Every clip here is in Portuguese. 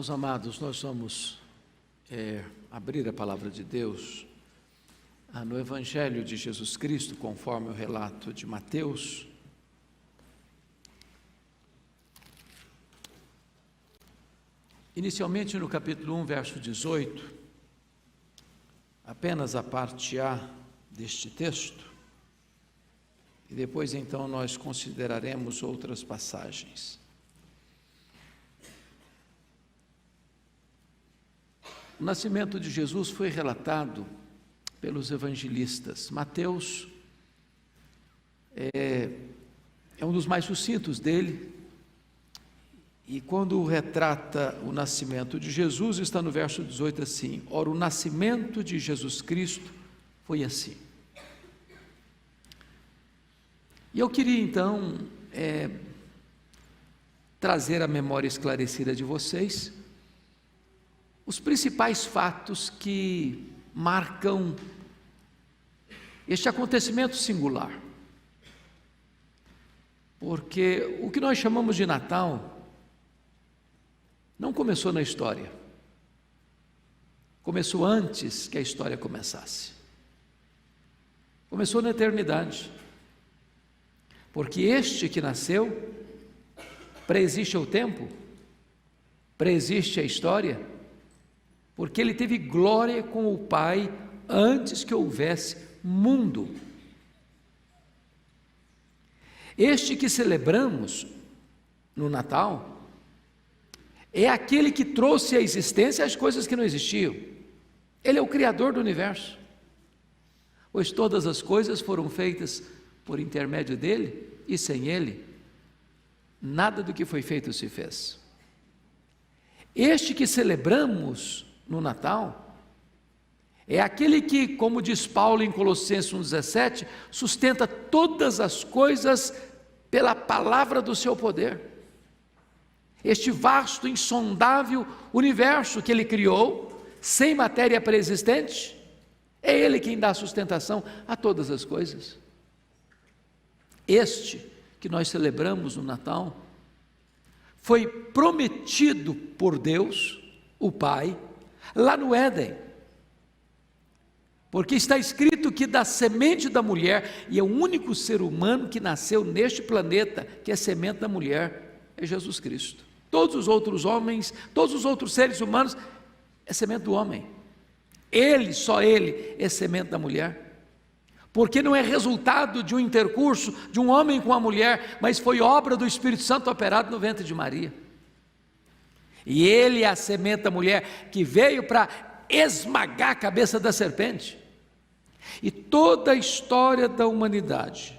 Irmãos amados, nós vamos abrir a palavra de Deus no Evangelho de Jesus Cristo, conforme o relato de Mateus. Inicialmente no capítulo 1, verso 18, apenas a parte A deste texto, e depois então nós consideraremos outras passagens. O nascimento de Jesus foi relatado pelos evangelistas. Mateus é um dos mais sucintos dele, e quando retrata o nascimento de Jesus, está no verso 18 assim: ora, o nascimento de Jesus Cristo foi assim. E eu queria então trazer à memória esclarecida de vocês os principais fatos que marcam este acontecimento singular. Porque o que nós chamamos de Natal não começou na história. Começou antes que a história começasse. Começou na eternidade. Porque este que nasceu preexiste ao tempo, preexiste à história, porque ele teve glória com o Pai antes que houvesse mundo. Este que celebramos no Natal é aquele que trouxe à existência as coisas que não existiam. Ele é o Criador do universo, pois todas as coisas foram feitas por intermédio dele, e sem ele, nada do que foi feito se fez. Este que celebramos no Natal é aquele que, como diz Paulo em Colossenses 1,17, sustenta todas as coisas pela palavra do seu poder. Este vasto, insondável universo que ele criou, sem matéria pré-existente, é ele quem dá sustentação a todas as coisas. Este que nós celebramos no Natal foi prometido por Deus, o Pai, lá no Éden, porque está escrito que da semente da mulher, e é o único ser humano que nasceu neste planeta, que é semente da mulher, é Jesus Cristo. Todos os outros homens, todos os outros seres humanos, é semente do homem. Ele, só ele, é semente da mulher, porque não é resultado de um intercurso de um homem com a mulher, mas foi obra do Espírito Santo operado no ventre de Maria. E ele é a semente da mulher que veio para esmagar a cabeça da serpente. E toda a história da humanidade,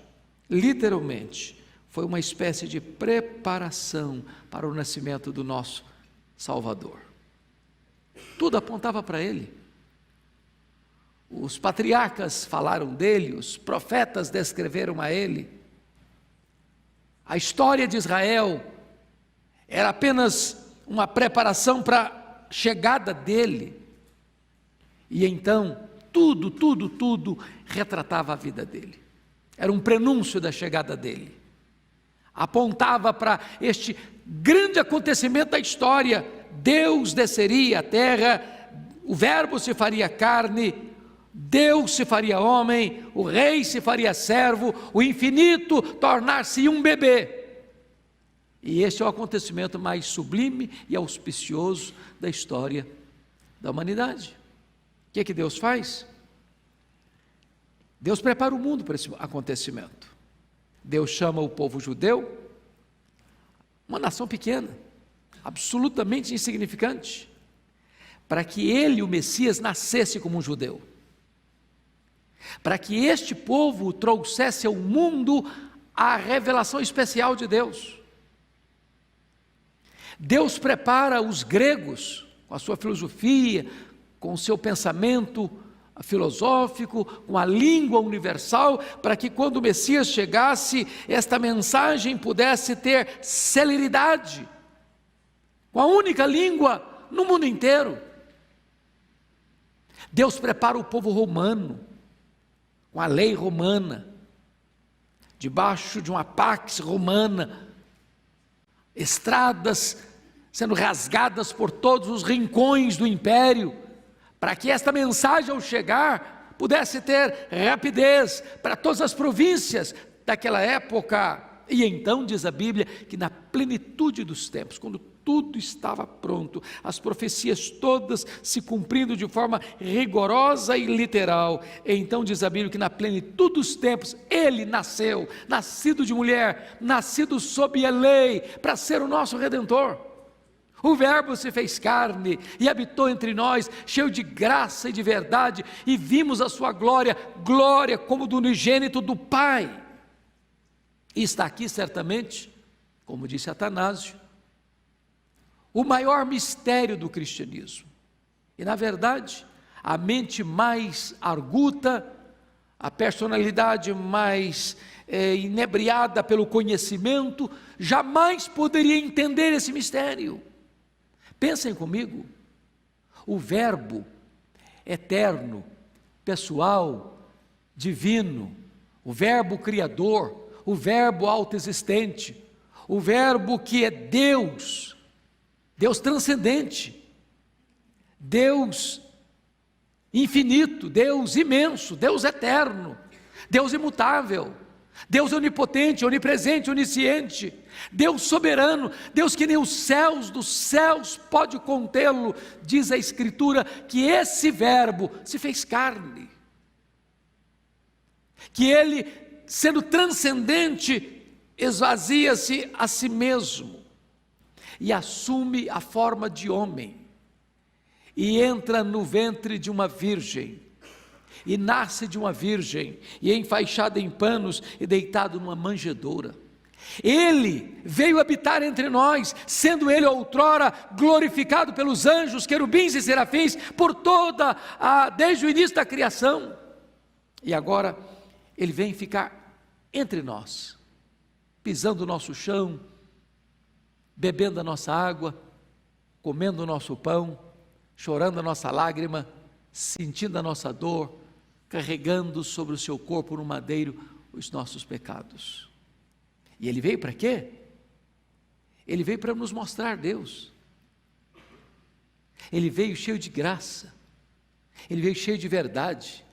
literalmente, foi uma espécie de preparação para o nascimento do nosso Salvador. Tudo apontava para ele. Os patriarcas falaram dele, os profetas descreveram a ele. A história de Israel era apenas uma preparação para a chegada dele, e então tudo retratava a vida dele, era um prenúncio da chegada dele, apontava para este grande acontecimento da história. Deus desceria à terra, o verbo se faria carne, Deus se faria homem, o rei se faria servo, o infinito tornar-se um bebê. E este é o acontecimento mais sublime e auspicioso da história da humanidade. O que é que Deus faz? Deus prepara o mundo para esse acontecimento. Deus chama o povo judeu, uma nação pequena, absolutamente insignificante, para que ele, o Messias, nascesse como um judeu, para que este povo trouxesse ao mundo a revelação especial de Deus. Deus prepara os gregos com a sua filosofia, com o seu pensamento filosófico, com a língua universal, para que quando o Messias chegasse, esta mensagem pudesse ter celeridade, com a única língua no mundo inteiro. Deus prepara o povo romano, com a lei romana, debaixo de uma pax romana, estradas sendo rasgadas por todos os rincões do império, para que esta mensagem, ao chegar, pudesse ter rapidez para todas as províncias daquela época. E então diz a Bíblia que na plenitude dos tempos, quando tudo estava pronto, as profecias todas se cumprindo de forma rigorosa e literal, então diz a Bíblia que na plenitude dos tempos, ele nasceu, nascido de mulher, nascido sob a lei, para ser o nosso Redentor. O Verbo se fez carne e habitou entre nós, cheio de graça e de verdade, e vimos a sua glória, glória como do unigênito do Pai. E está aqui certamente, como disse Atanásio, o maior mistério do cristianismo. E na verdade, a mente mais arguta, a personalidade mais inebriada pelo conhecimento, jamais poderia entender esse mistério. Pensem comigo, o Verbo eterno, pessoal, divino, o Verbo criador, o Verbo autoexistente, o Verbo que é Deus, Deus transcendente, Deus infinito, Deus imenso, Deus eterno, Deus imutável, Deus onipotente, onipresente, onisciente, Deus soberano, Deus que nem os céus dos céus pode contê-lo. Diz a Escritura que esse Verbo se fez carne, que ele, sendo transcendente, esvazia-se a si mesmo e assume a forma de homem e entra no ventre de uma virgem e nasce de uma virgem e é enfaixado em panos e deitado numa manjedoura. Ele veio habitar entre nós, sendo ele outrora glorificado pelos anjos, querubins e serafins desde o início da criação, e agora ele vem ficar entre nós, pisando o nosso chão, bebendo a nossa água, comendo o nosso pão, chorando a nossa lágrima, sentindo a nossa dor, carregando sobre o seu corpo no madeiro os nossos pecados. E ele veio para quê? Ele veio para nos mostrar Deus. Ele veio cheio de graça, ele veio cheio de verdade,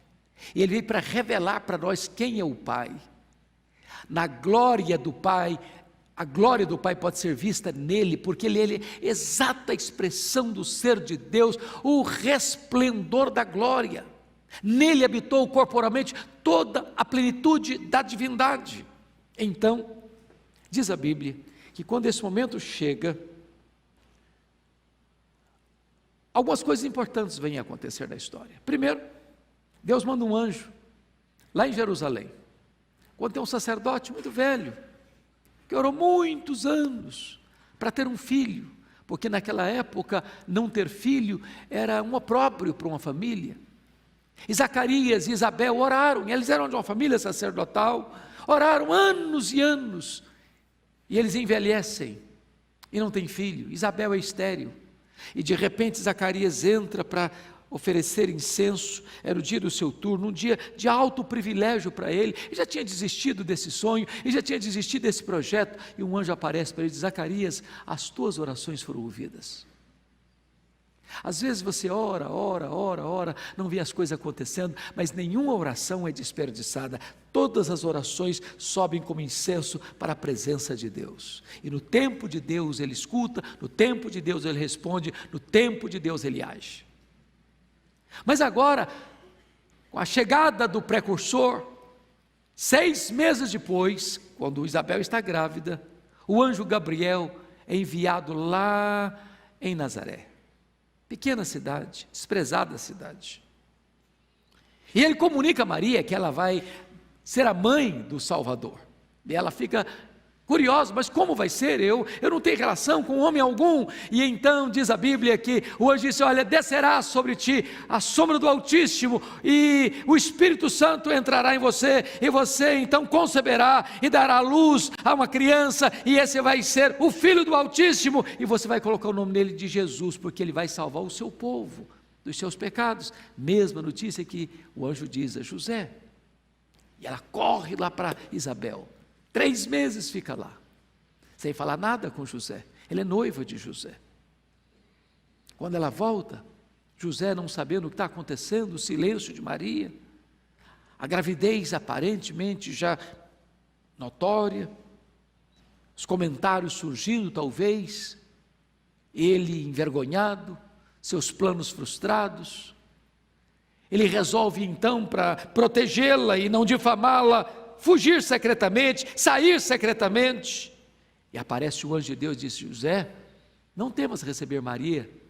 ele veio para revelar para nós quem é o Pai. Na glória do Pai, a glória do Pai pode ser vista nele, porque ele é exata expressão do ser de Deus, o resplendor da glória. Nele habitou corporalmente toda a plenitude da divindade. Então, diz a Bíblia que quando esse momento chega, algumas coisas importantes vêm a acontecer na história. Primeiro, Deus manda um anjo lá em Jerusalém, quando tem um sacerdote muito velho, que orou muitos anos para ter um filho, porque naquela época não ter filho era um opróbrio para uma família. E Zacarias e Isabel oraram, e eles eram de uma família sacerdotal, oraram anos e anos, e eles envelhecem e não têm filho. Isabel é estéril, e de repente Zacarias entra para oferecer incenso. Era o dia do seu turno, um dia de alto privilégio para ele. Ele já tinha desistido desse sonho, ele já tinha desistido desse projeto, e um anjo aparece para ele e diz: Zacarias, as tuas orações foram ouvidas. Às vezes você ora, não vê as coisas acontecendo, mas nenhuma oração é desperdiçada. Todas as orações sobem como incenso para a presença de Deus, e no tempo de Deus ele escuta, no tempo de Deus ele responde, no tempo de Deus ele age. Mas agora, com a chegada do precursor, 6 meses depois, quando Isabel está grávida, o anjo Gabriel é enviado lá em Nazaré, pequena cidade, desprezada cidade, e ele comunica a Maria que ela vai ser a mãe do Salvador, e ela fica curiosa: mas como vai ser? Eu não tenho relação com homem algum. E então diz a Bíblia que o anjo disse: olha, descerá sobre ti a sombra do Altíssimo, e o Espírito Santo entrará em você, e você então conceberá e dará à luz a uma criança, e esse vai ser o Filho do Altíssimo, e você vai colocar o nome dele de Jesus, porque ele vai salvar o seu povo dos seus pecados. Mesma notícia que o anjo diz a José, e ela corre lá para Isabel. 3 meses fica lá, sem falar nada com José. Ele é noivo de José. Quando ela volta, José não sabendo o que está acontecendo, o silêncio de Maria, a gravidez aparentemente já notória, os comentários surgindo talvez, ele envergonhado, seus planos frustrados, ele resolve então, para protegê-la e não difamá-la, fugir secretamente, sair secretamente, e aparece o anjo de Deus e diz: José, não temas receber Maria,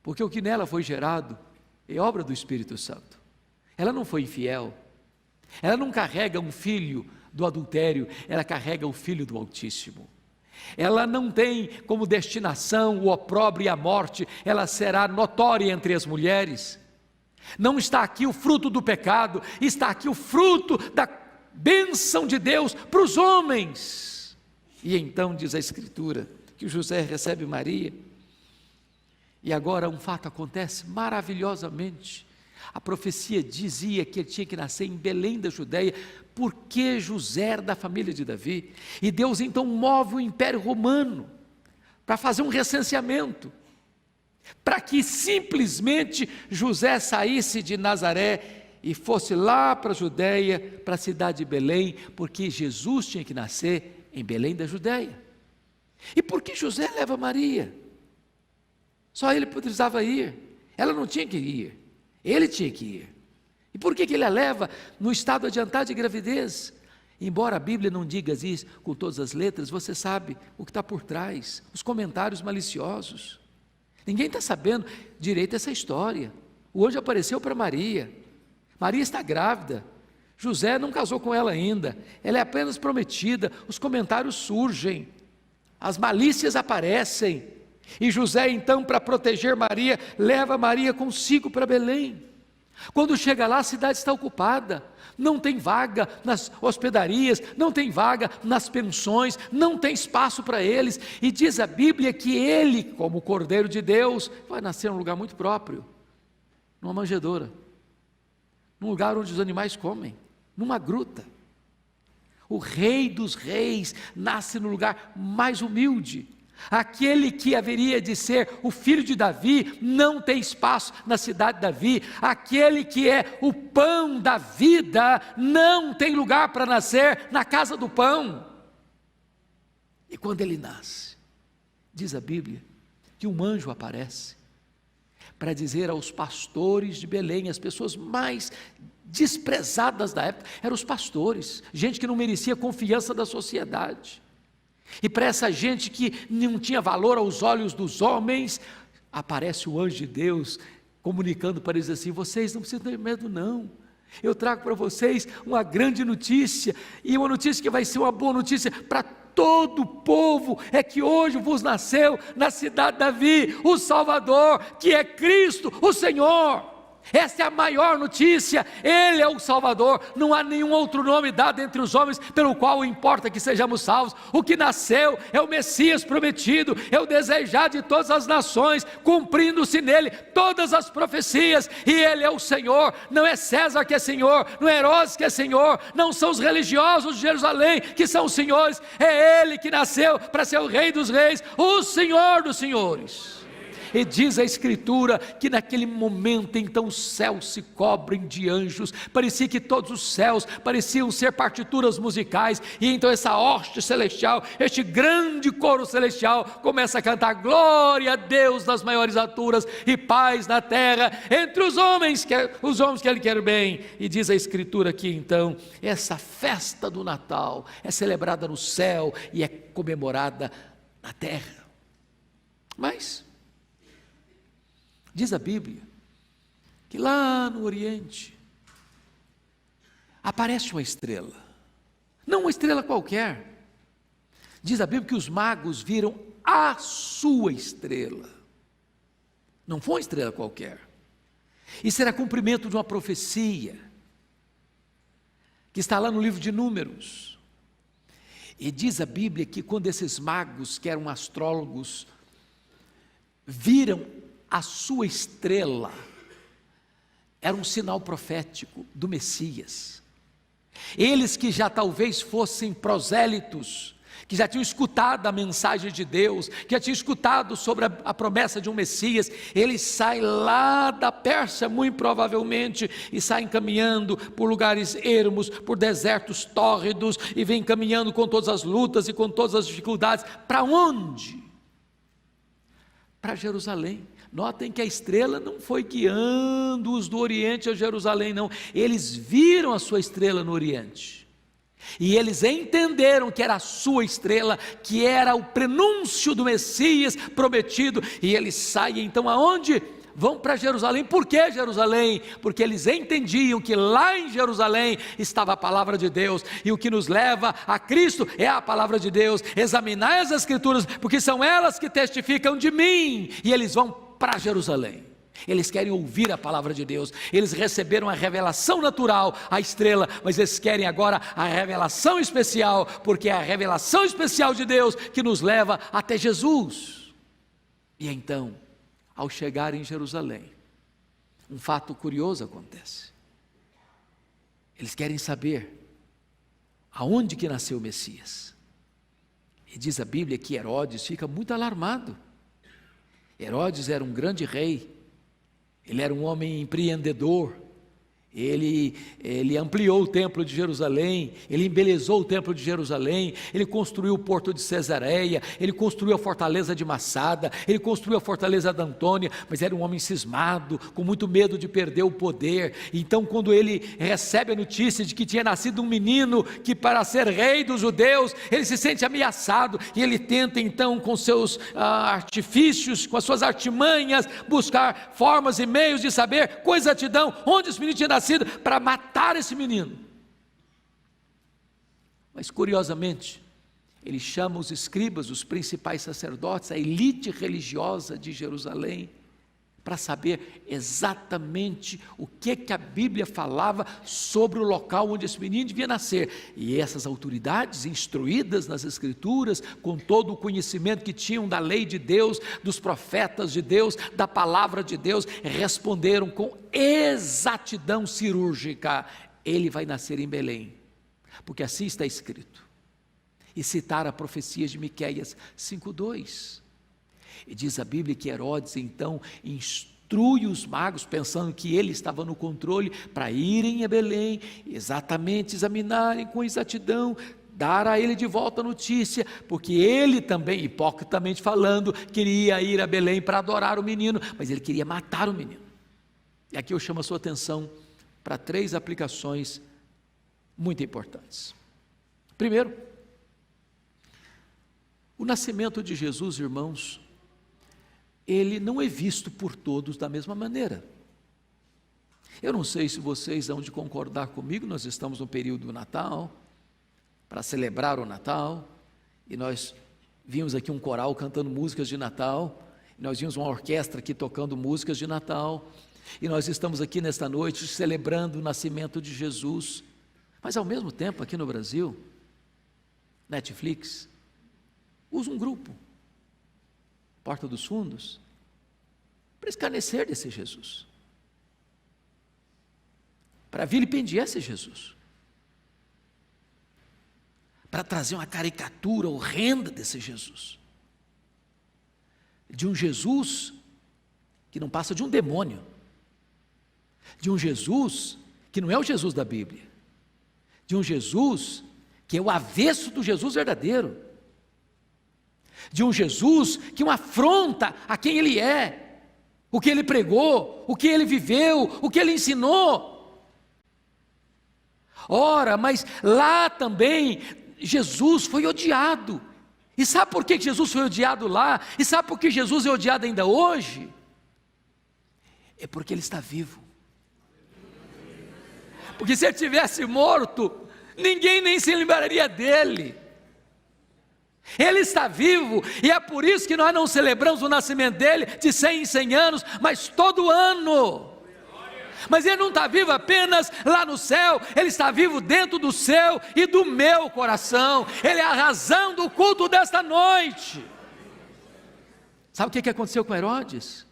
porque o que nela foi gerado é obra do Espírito Santo. Ela não foi infiel, ela não carrega um filho do adultério, ela carrega o Filho do Altíssimo. Ela não tem como destinação o opróbrio e a morte, ela será notória entre as mulheres. Não está aqui o fruto do pecado, está aqui o fruto da bênção de Deus para os homens. E então diz a Escritura que José recebe Maria, e agora um fato acontece maravilhosamente. A profecia dizia que ele tinha que nascer em Belém da Judeia, porque José era da família de Davi, e Deus então move o Império Romano para fazer um recenseamento, para que simplesmente José saísse de Nazaré e fosse lá para a Judeia, para a cidade de Belém, porque Jesus tinha que nascer em Belém da Judeia. E por que José leva Maria? Só ele precisava ir, ela não tinha que ir, ele tinha que ir. E por que ele a leva no estado adiantado de gravidez? Embora a Bíblia não diga isso com todas as letras, você sabe o que está por trás, os comentários maliciosos. Ninguém está sabendo direito essa história. O anjo apareceu para Maria, Maria está grávida, José não casou com ela ainda, ela é apenas prometida, os comentários surgem, as malícias aparecem, e José então, para proteger Maria, leva Maria consigo para Belém. Quando chega lá, a cidade está ocupada, não tem vaga nas hospedarias, não tem vaga nas pensões, não tem espaço para eles, e diz a Bíblia que ele, como Cordeiro de Deus, vai nascer em um lugar muito próprio, numa manjedoura, num lugar onde os animais comem, numa gruta. O Rei dos Reis nasce no lugar mais humilde. Aquele que haveria de ser o filho de Davi não tem espaço na cidade de Davi. Aquele que é o pão da vida não tem lugar para nascer na casa do pão. E quando ele nasce, diz a Bíblia que um anjo aparece para dizer aos pastores de Belém, as pessoas mais desprezadas da época eram os pastores, gente que não merecia confiança da sociedade. E para essa gente que não tinha valor aos olhos dos homens, aparece o anjo de Deus comunicando para eles assim: vocês não precisam ter medo não, eu trago para vocês uma grande notícia, e uma notícia que vai ser uma boa notícia para todo o povo, é que hoje vos nasceu na cidade de Davi o Salvador, que é Cristo o Senhor. Esta é a maior notícia, Ele é o Salvador, não há nenhum outro nome dado entre os homens pelo qual importa que sejamos salvos. O que nasceu é o Messias prometido, é o desejado de todas as nações, cumprindo-se nele todas as profecias, e Ele é o Senhor. Não é César que é Senhor, não é Herodes que é Senhor, não são os religiosos de Jerusalém que são os senhores, é Ele que nasceu para ser o Rei dos Reis, o Senhor dos Senhores. E diz a Escritura que naquele momento então os céus se cobrem de anjos, parecia que todos os céus pareciam ser partituras musicais, e então essa hoste celestial, este grande coro celestial começa a cantar: glória a Deus nas maiores alturas e paz na terra entre os homens que Ele quer bem. E diz a Escritura que então essa festa do Natal é celebrada no céu e é comemorada na terra. Mas diz a Bíblia que lá no Oriente aparece uma estrela, não uma estrela qualquer. Diz a Bíblia que os magos viram a sua estrela, não foi uma estrela qualquer. Isso era cumprimento de uma profecia que está lá no livro de Números. E diz a Bíblia que quando esses magos, que eram astrólogos, viram a sua estrela, era um sinal profético do Messias. Eles que já talvez fossem prosélitos, que já tinham escutado a mensagem de Deus, que já tinham escutado sobre a promessa de um Messias. Eles saem lá da Pérsia, muito provavelmente, e saem caminhando por lugares ermos, por desertos tórridos, e vêm caminhando com todas as lutas e com todas as dificuldades. Para onde? Para Jerusalém. Notem que a estrela não foi guiando-os do Oriente a Jerusalém, não. Eles viram a sua estrela no Oriente, e eles entenderam que era a sua estrela, que era o prenúncio do Messias prometido, e eles saem então aonde? Vão para Jerusalém. Por que Jerusalém? Porque eles entendiam que lá em Jerusalém estava a palavra de Deus, e o que nos leva a Cristo é a palavra de Deus. Examinai as Escrituras, porque são elas que testificam de mim. E eles vão para Jerusalém. Eles querem ouvir a palavra de Deus. Eles receberam a revelação natural, a estrela, mas eles querem agora a revelação especial, porque é a revelação especial de Deus que nos leva até Jesus. E então, ao chegar em Jerusalém, um fato curioso acontece. Eles querem saber aonde que nasceu o Messias. E diz a Bíblia que Herodes fica muito alarmado. Herodes era um grande rei, ele era um homem empreendedor, ele ampliou o templo de Jerusalém, ele embelezou o templo de Jerusalém, ele construiu o porto de Cesareia, ele construiu a fortaleza de Massada, ele construiu a fortaleza de Antônia, mas era um homem cismado, com muito medo de perder o poder. Então, quando ele recebe a notícia de que tinha nascido um menino que para ser rei dos judeus, ele se sente ameaçado, e ele tenta então com seus artifícios, com as suas artimanhas, buscar formas e meios de saber com exatidão onde esse menino tinha nascido, para matar esse menino. Mas curiosamente, ele chama os escribas, os principais sacerdotes, a elite religiosa de Jerusalém, para saber exatamente o que a Bíblia falava sobre o local onde esse menino devia nascer. E essas autoridades, instruídas nas Escrituras, com todo o conhecimento que tinham da lei de Deus, dos profetas de Deus, da palavra de Deus, responderam com exatidão cirúrgica: ele vai nascer em Belém, porque assim está escrito. E citaram a profecia de Miqueias 5:2. E diz a Bíblia que Herodes então instrui os magos, pensando que ele estava no controle, para irem a Belém, exatamente examinarem com exatidão, dar a ele de volta a notícia, porque ele também, hipocritamente falando, queria ir a Belém para adorar o menino, mas ele queria matar o menino. E aqui eu chamo a sua atenção para 3 aplicações muito importantes. Primeiro, o nascimento de Jesus, irmãos, ele não é visto por todos da mesma maneira. Eu não sei se vocês vão de concordar comigo, nós estamos no período do Natal, para celebrar o Natal, e nós vimos aqui um coral cantando músicas de Natal, e nós vimos uma orquestra aqui tocando músicas de Natal, e nós estamos aqui nesta noite celebrando o nascimento de Jesus. Mas ao mesmo tempo, aqui no Brasil, Netflix usa um grupo, Porta dos Fundos, para escarnecer desse Jesus, para vilipendiar esse Jesus, para trazer uma caricatura horrenda desse Jesus, de um Jesus que não passa de um demônio, de um Jesus que não é o Jesus da Bíblia, de um Jesus que é o avesso do Jesus verdadeiro, de um Jesus que é uma afronta a quem ele é, o que ele pregou, o que ele viveu, o que ele ensinou. Ora, mas lá também Jesus foi odiado. E sabe por que Jesus foi odiado lá? E sabe por que Jesus é odiado ainda hoje? É porque ele está vivo. Porque se ele tivesse morto, ninguém nem se lembraria dele. Ele está vivo, e é por isso que nós não celebramos o nascimento dele de 100 em 100 anos, mas todo ano. Mas ele não está vivo apenas lá no céu, ele está vivo dentro do seu e do meu coração. Ele é a razão do culto desta noite. Sabe o que aconteceu com Herodes?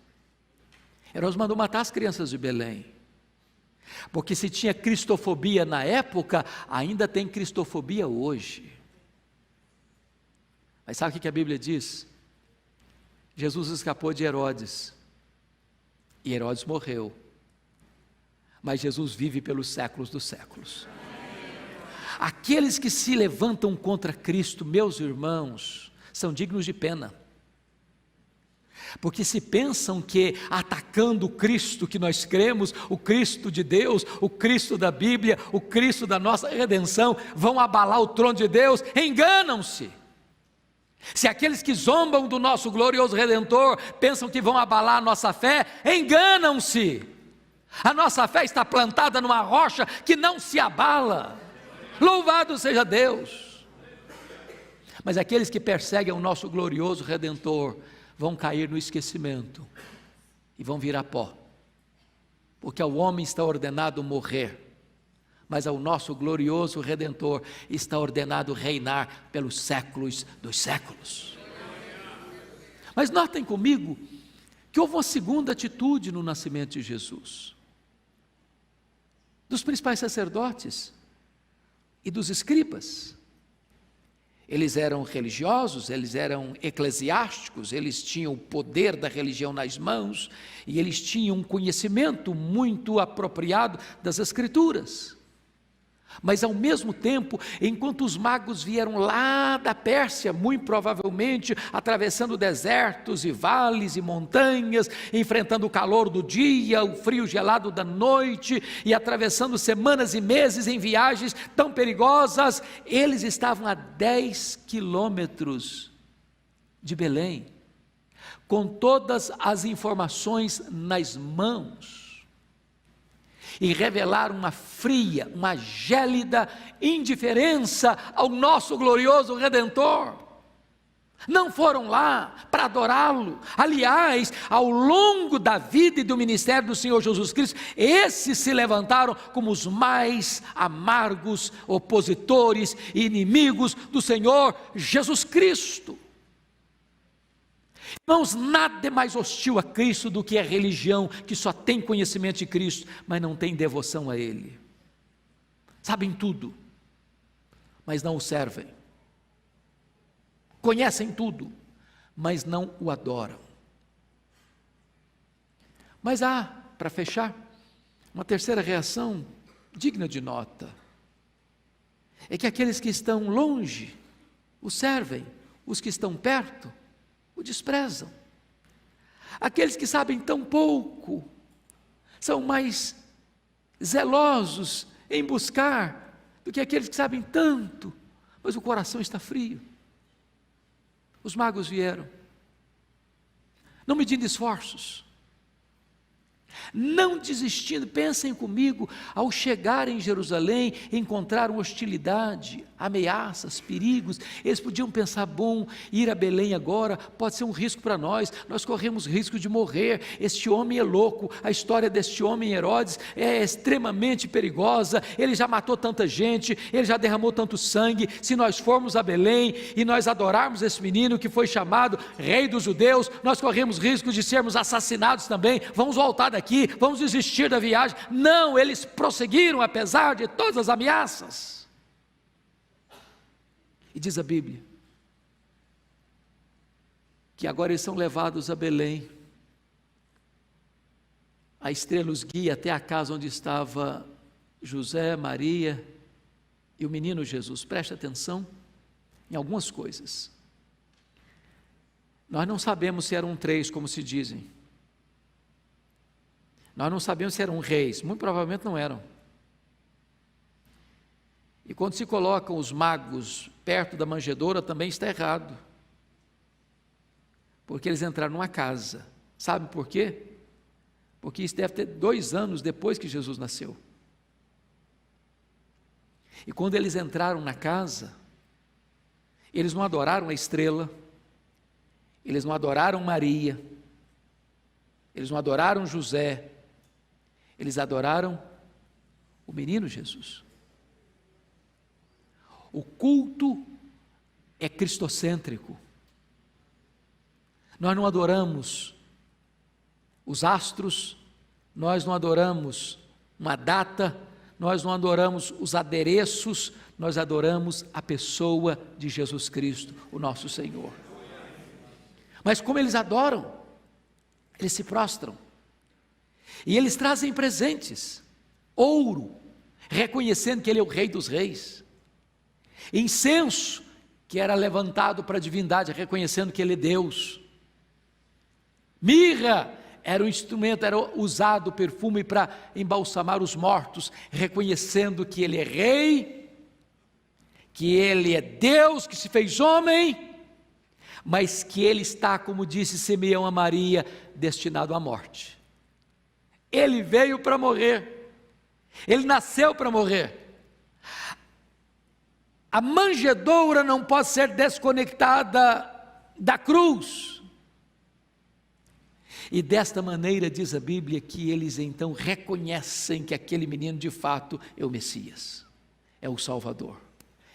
Herodes mandou matar as crianças de Belém, porque se tinha cristofobia na época, ainda tem cristofobia hoje. Mas sabe o que a Bíblia diz? Jesus escapou de Herodes, e Herodes morreu, mas Jesus vive pelos séculos dos séculos. Aqueles que se levantam contra Cristo, meus irmãos, são dignos de pena, porque se pensam que atacando o Cristo que nós cremos, o Cristo de Deus, o Cristo da Bíblia, o Cristo da nossa redenção, vão abalar o trono de Deus, enganam-se. Se aqueles que zombam do nosso glorioso Redentor pensam que vão abalar a nossa fé, enganam-se. A nossa fé está plantada numa rocha que não se abala. Louvado seja Deus. Mas aqueles que perseguem o nosso glorioso Redentor vão cair no esquecimento e vão virar pó, porque ao homem está ordenado morrer, mas ao nosso glorioso Redentor está ordenado reinar pelos séculos dos séculos. Mas notem comigo que houve uma segunda atitude no nascimento de Jesus, dos principais sacerdotes e dos escribas. Eles eram religiosos, eles eram eclesiásticos, eles tinham o poder da religião nas mãos, e eles tinham um conhecimento muito apropriado das Escrituras. Mas ao mesmo tempo, enquanto os magos vieram lá da Pérsia, muito provavelmente atravessando desertos e vales e montanhas, enfrentando o calor do dia, o frio gelado da noite, e atravessando semanas e meses em viagens tão perigosas, eles estavam a 10 quilômetros de Belém, com todas as informações nas mãos, e revelaram uma fria, uma gélida indiferença ao nosso glorioso Redentor. Não foram lá para adorá-lo. Aliás, ao longo da vida e do ministério do Senhor Jesus Cristo, esses se levantaram como os mais amargos opositores e inimigos do Senhor Jesus Cristo. Irmãos, nada é mais hostil a Cristo do que a religião que só tem conhecimento de Cristo, mas não tem devoção a Ele. Sabem tudo, mas não o servem. Conhecem tudo, mas não o adoram. Mas há, para fechar, uma terceira reação digna de nota. É que aqueles que estão longe o servem, os que estão perto o desprezam. Aqueles que sabem tão pouco são mais zelosos em buscar do que aqueles que sabem tanto, mas o coração está frio. Os magos vieram, não medindo esforços, não desistindo. Pensem comigo, ao chegar em Jerusalém, encontraram hostilidade, ameaças, perigos. Eles podiam pensar: bom, ir a Belém agora pode ser um risco para nós corremos risco de morrer, este homem é louco, a história deste homem Herodes é extremamente perigosa, ele já matou tanta gente, ele já derramou tanto sangue. Se nós formos a Belém e nós adorarmos esse menino que foi chamado Rei dos Judeus, nós corremos risco de sermos assassinados também. Vamos voltar daqui, vamos desistir da viagem. Não, eles prosseguiram apesar de todas as ameaças. E diz a Bíblia que agora eles são levados a Belém. A estrela os guia até a casa onde estava José, Maria e o menino Jesus. Preste atenção em algumas coisas. Nós não sabemos se eram 3, como se dizem. Nós não sabemos se eram reis, muito provavelmente não eram. E quando se colocam os magos perto da manjedoura, também está errado, porque eles entraram numa casa. Sabe por quê? Porque isso deve ter 2 anos depois que Jesus nasceu. E quando eles entraram na casa, eles não adoraram a estrela, eles não adoraram Maria, eles não adoraram José, eles adoraram o menino Jesus. O culto é cristocêntrico. Nós não adoramos os astros, nós não adoramos uma data, nós não adoramos os adereços, nós adoramos a pessoa de Jesus Cristo, o nosso Senhor. Mas como eles adoram, eles se prostram, e eles trazem presentes, ouro, reconhecendo que Ele é o Rei dos Reis, incenso, que era levantado para a divindade, reconhecendo que Ele é Deus, mirra, era um instrumento, era usado perfume para embalsamar os mortos, reconhecendo que Ele é Rei, que Ele é Deus que se fez homem, mas que Ele está, como disse Simeão a Maria, destinado à morte. Ele veio para morrer, Ele nasceu para morrer. A manjedoura não pode ser desconectada da cruz. E desta maneira diz a Bíblia que eles então reconhecem que aquele menino de fato é o Messias, é o Salvador,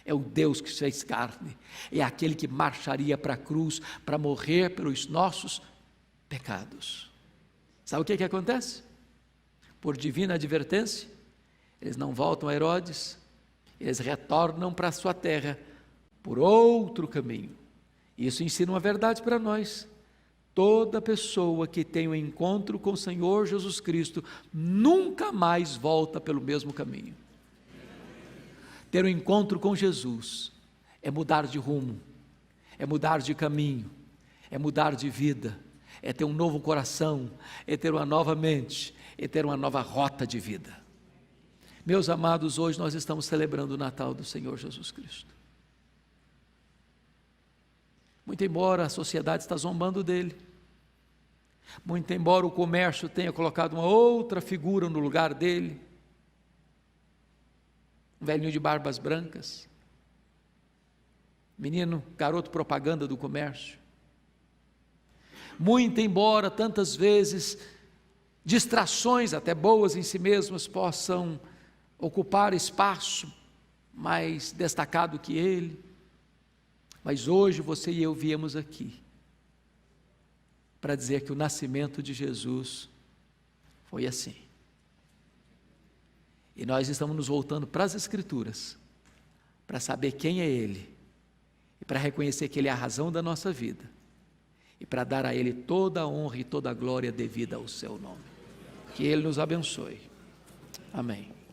é o Deus que se fez carne, é aquele que marcharia para a cruz para morrer pelos nossos pecados. Sabe o que acontece? Por divina advertência, eles não voltam a Herodes, eles retornam para a sua terra por outro caminho. Isso ensina uma verdade para nós: toda pessoa que tem um encontro com o Senhor Jesus Cristo nunca mais volta pelo mesmo caminho. Ter um encontro com Jesus é mudar de rumo, é mudar de caminho, é mudar de vida, é ter um novo coração, é ter uma nova mente, é ter uma nova rota de vida. Meus amados, hoje nós estamos celebrando o Natal do Senhor Jesus Cristo. Muito embora a sociedade está zombando dele, muito embora o comércio tenha colocado uma outra figura no lugar dele, um velhinho de barbas brancas, menino, garoto propaganda do comércio, muito embora tantas vezes distrações, até boas em si mesmas, possam ocupar espaço mais destacado que ele, mas hoje você e eu viemos aqui para dizer que o nascimento de Jesus foi assim. E nós estamos nos voltando para as Escrituras, para saber quem é Ele, e para reconhecer que Ele é a razão da nossa vida, e para dar a Ele toda a honra e toda a glória devida ao seu nome. Que Ele nos abençoe. Amém.